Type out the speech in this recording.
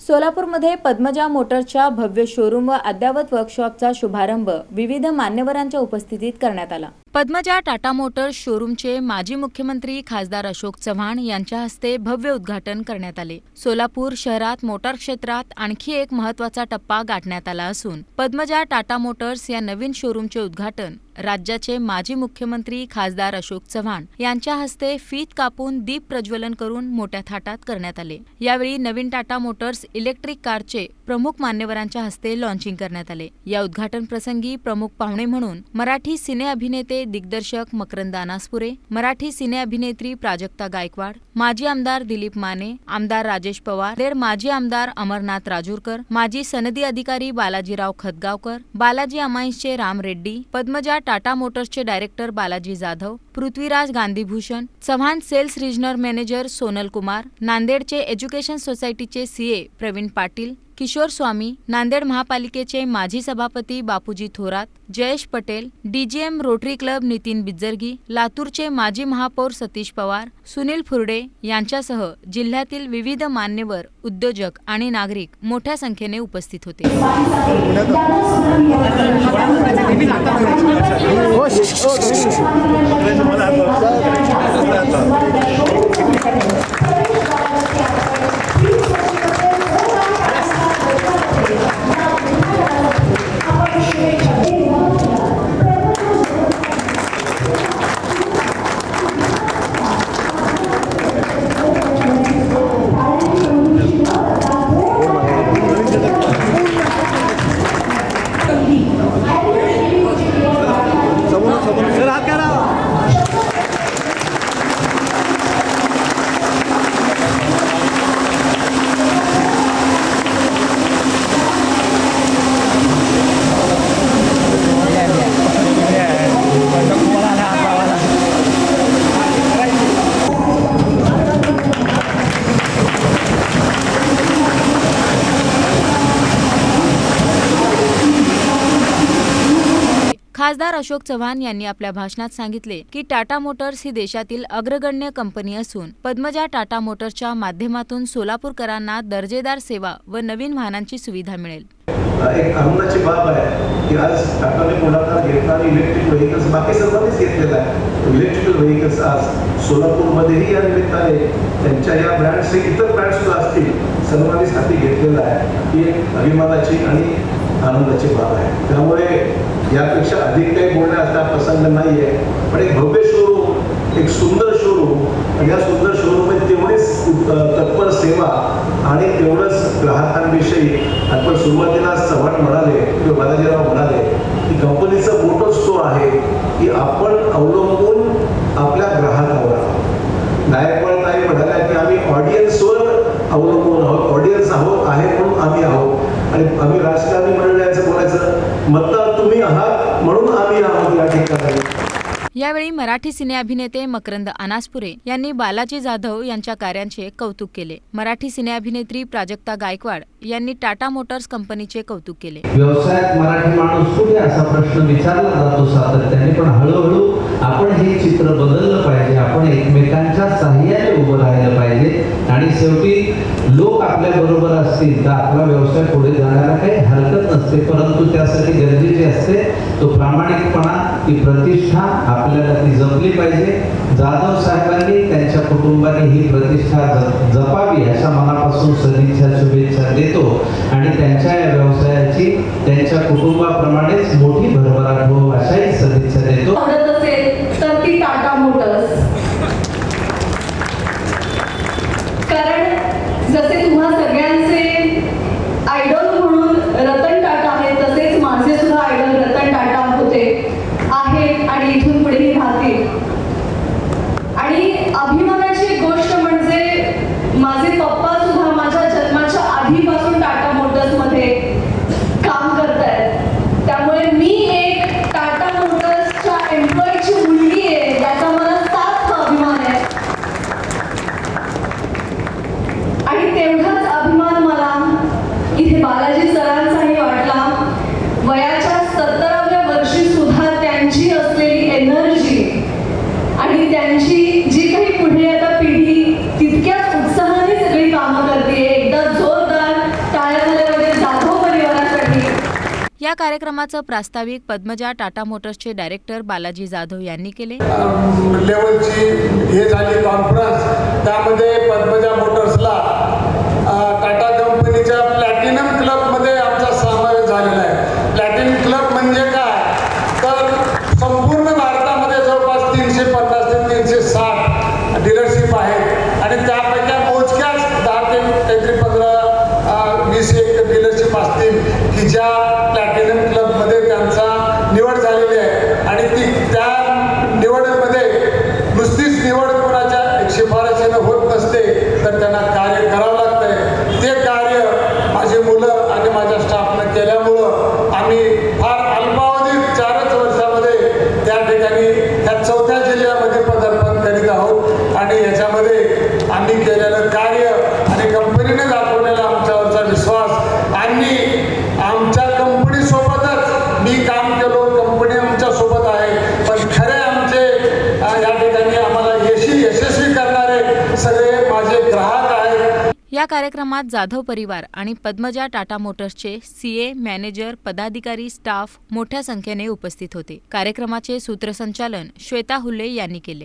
सोलापूरमध्ये पद्मजा मोटर्सच्या भव्य शोरूम व अद्ययावत वर्कशॉपचा शुभारंभ विविध मान्यवरांच्या उपस्थितीत करण्यात आला। पद्मजा टाटा मोटर्स शोरूमचे माजी मुख्यमंत्री खासदार अशोक चव्हाण यांच्या हस्ते भव्य उद्घाटन करण्यात आले। सोलापूर शहरात मोटार क्षेत्रात आणखी एक महत्त्वाचा टप्पा गाठण्यात आला असून पद्मजा टाटा मोटर्स या नवीन शोरूमचे उद्घाटन राज्याचे माजी मुख्यमंत्री खासदार अशोक चव्हाण यांच्या हस्ते फीत कापून दीप प्रज्वलन करून मोठ्या थाटात करण्यात आले। यावेळी नवीन टाटा मोटर्स इलेक्ट्रिक कारचे प्रमुख मान्यवरांच्या हस्ते लॉन्चिंग करण्यात आले। या उद्घाटन प्रसंगी प्रमुख पाहुणे म्हणून मराठी सिने अभिनेते दिग्दर्शक मकरंद अनासपुरे, मराठी सिने अभिनेत्री प्राजक्ता गायकवाड, माजी आमदार दिलीप माने, आमदार राजेश पवार, माजी आमदार अमरनाथ राजूरकर, माजी सनदी अधिकारी बालाजीराव खतगावकर, बालाजी अमाईन्सचे राम रेड्डी, पद्मजा टाटा मोटर्सचे director Balaji Jadhav, Prithviraj Gandhibhushan, Chavan sales regional manager Sonal Kumar, नांदेडचे एज्युकेशन सोसायटीचे सीए प्रवीण पाटील, किशोर स्वामी, नांदेड महापालिकेचे माजी सभापती Bapuji Thorat, Jayesh Patel, DGM Rotary Club Nitin Bijjargi, लातूरचे माजी महापौर सतीश पवार, सुनील फुरडे यांच्यासह जिल्ह्यातील विविध मान्यवर, उद्योजक आणि नागरिक मोठ्या संख्येने उपस्थित होते। खासदार अशोक चव्हाण यांनी आपल्या भाषणात सांगितले की टाटा मोटर्स ही देशातील अग्रगण्य कंपनी असून पद्मजा टाटा मोटर्सच्या माध्यमातून सोलापूरकरांना दर्जेदार सेवा व नवीन वाहनांची सुविधा मिळेल। एक आनंदाची बाब आहे की आज टाटाने पुढाकार घेतला आणि इलेक्ट्रिक व्हेकल्स बाकी सर्वांनीच घेतलेला आहे। इलेक्ट्रिकल व्हेकल्स आज सोलापूरमध्येही या निमित्ताने त्यांच्या या ब्रँड्सचे इतर ब्रँड सुद्धा असतील सर्वांनीच हाती घेतलेला आहे। ही एक अभिमानाची आणि आनंदाची बाब आहे। त्यामुळे यापेक्षा अधिक काही बोलण्याचा प्रसंग नाही आहे, पण एक भव्य शोरूम, एक सुंदर शोरूम आणि या सुंदर शोरूममध्ये तेवढीच तत्पर सेवा आणि तेवढंच ग्राहकांविषयी आपण सुरुवातीला चव्हाण म्हणाले किंवा बालाजीराव म्हणाले की कंपनीचं मोठं स्टो आहे की आपण अवलंबून आपल्या ग्राहकावर आहोत। गायकवाड ताई म्हणाल्या की आम्ही ऑडियन्सवर अवलंबून आहोत, ऑडियन्स आहोत आहे म्हणून आम्ही आहोत आणि आम्ही राजकारणी मंडळाचं बोलायचं मतदार तुम्ही आहात म्हणून आम्ही आहोत या ठिकाणी। यावेळी मराठी सिने अभिनेते मकरंद अनासपुरे यांनी बालाजी जाधव यांच्या कार्यांचे कौतुक केले। मराठी सिने अभिनेत्री प्राजक्ता गायकवाड यांनी टाटा मोटर्स कंपनीचे कौतुक केले। व्यवसायात मराठी माणूस कुठे असा प्रश्न विचारला जातो सातत्याने, पण हळूहळू आपण हे चित्र बदललं पाहिजे। आपण एकमेकांच्या साहाय्याने उभं राहिलं पाहिजे आणि शेवटी लोक आपल्या बरोबर असतील तर आपला व्यवसाय पुढे जाण्याला काही हरकत नसते, परंतु त्यासाठी गरजेचे असते तो प्रामाणिकपणा, ती प्रतिष्ठा आपल्याला ती जपली पाहिजे। जाधव साहेबांनी त्यांच्या कुटुंबाने ही प्रतिष्ठा जपावी अशा मनापासून सदिच्छा शुभेच्छा देतो आणि त्यांच्या या व्यवसायाची त्यांच्या कुटुंबाप्रमाणेच मोठी भरभराट हो अशाही सदिच्छा देतो। तर ती टाटा मोटर्स, कारण जसे तुम्हा सगळ्यांचे आयडॉल म्हणून रतन टाटा आहेत तसेच माझे सुद्धा आयडॉल रतन टाटा होते आहेत आणि इथून पुढेही राहतील। आणि अभिमानाची गोष्ट म्हणजे माझे पप्पा सुद्धा माझ्या जन्माच्या आधीपासून टाटा मोटर्स मध्ये काम करतायत। त्यामुळे मी एक या कार्यक्रमाचं प्रास्ताविक पद्मजा टाटा मोटर्सचे डायरेक्टर बालाजी जाधव यांनी केले. लेवलची हे झाली कॉन्फरन्स. त्यामध्ये पद्मजा मोटर्सला टाटा कंपनीच्या प्लॅटिनम क्लबमध्ये आमचा समावेश झालेला आहे. प्लॅटिनम क्लब म्हणजे काय, तर संपूर्ण भारतामध्ये जवळपास 350 ते 360 डीलरशिप आहेत आणि त्यापैकी मोजक्याच 10 ते काहीतरी 15-20 एक डीलरशिप असतील की ज्या प्लॅटिनम क्लबमध्ये त्यांचा निवड झालेली आहे. आणि त्या निवडीमध्ये नुसतीच निवड कोणाच्या शिफारशीनं होत नसते, तर त्यांना कार्य करावं लागतंय. ते कार्य माझी मुलं आणि माझ्या स्टाफनं केल्यामुळं आम्ही फार अल्पावधीत 4च वर्षामध्ये त्या ठिकाणी ह्या 4थ्या जिल्ह्यामध्ये पदार्पण करीत आहोत. आणि याच्यामध्ये आम्ही केलेलं कार्य आणि कंपनीने दाखवलेला आमच्यावरचा विश्वास आणि आमच्या कंपनीसोबतच मी काम केलो, कंपनी आमच्या सोबत आहे, पण खरे आमचे या ठिकाणी आम्हाला यशस्वी करणारे सगळे माझे ग्राहक आहेत. या कार्यक्रमात जाधव परिवार आणि पद्मजा टाटा मोटर्सचे सीए, मॅनेजर, पदाधिकारी, स्टाफ मोठ्या संख्येने उपस्थित होते. कार्यक्रमाचे सूत्रसंचालन श्वेता हुल्ले यांनी केले.